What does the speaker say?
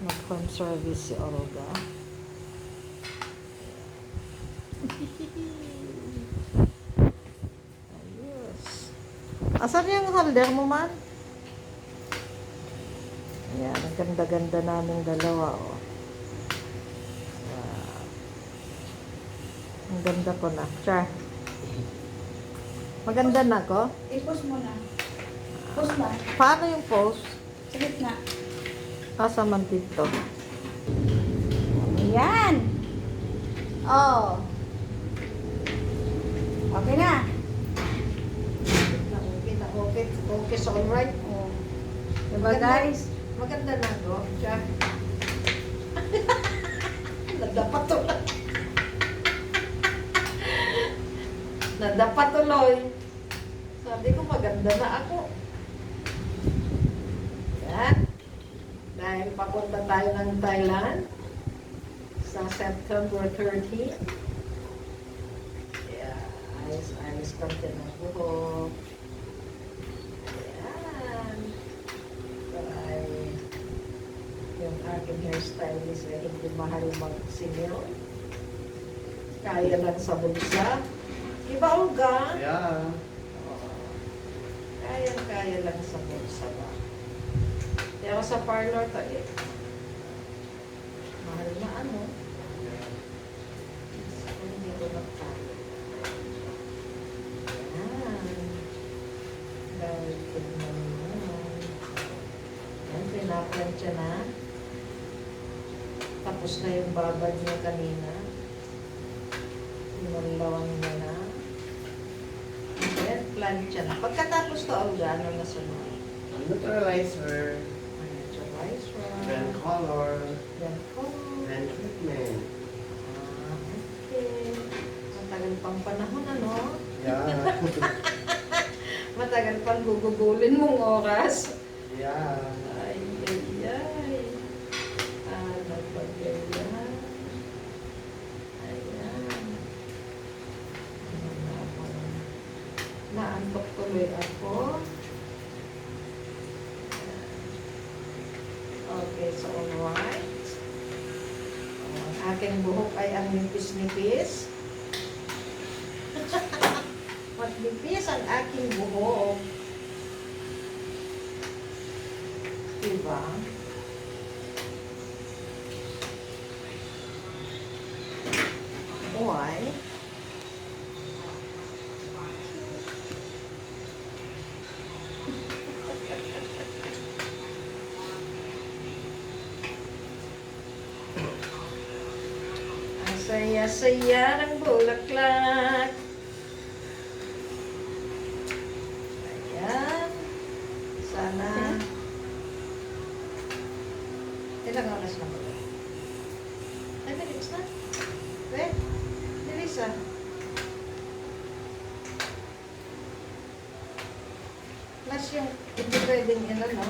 Nag-home service si Olga. Ayos. Asan yung holder mo, man? Ayan, ang ganda-ganda naming dalawa, oh. Wow. Ang ganda ko na. Char. Maganda na ko? I-post mo na. Post na. Paano yung post? Sa gitna. Asa man dito? Ayan. Oh. Okay na. Okay na, okay. Okay, so alright. Oh. Diba, guys? Maganda na go. Char. Nadapat tuloy. Nadapat tuloy. Sabi ko, maganda na ako. Yan. Dahil papunta tayo ng Thailand sa September 30. Yeah, ayos kante ng buhok. Ayan. Ay, yung aking hairstylist ay hindi mahal mag-sinil. Kaya lang sa bulsa. Diba, Olga? Yeah. Kaya lang sa bulsa ba? Pero sa parlor tayo, mahal na ano. So, hindi ko nagkaya. Ayan. Dahil tignan mo. Ayan, pinaplansya na. Tapos na yung babad niya kanina. Inulawan niya na. Ayan, plancha na. Pagkatapos to, Olga, ano na sunod? Neutralizer, Moisturizer. then color, Yan po. then treatment. Okay. Matagal pang panahon, ano? Yeah. Matagal pang gugugulin mong oras. Yeah. Ay, ay, ay. Ano ba ganyan? Ayan. Ano na ako? Naantok tuloy ako. Okay, so alright. Ang aking buhok ay ang nipis-nipis. Magnipis ang aking buhok. Diba? Why? Ang saya-saya ng bulaklak. Ayan. Sana. Ilang oras na ba? 10 minutes na? Wait. Bilis ah. Plus yung hindi pwedeng ilan, no?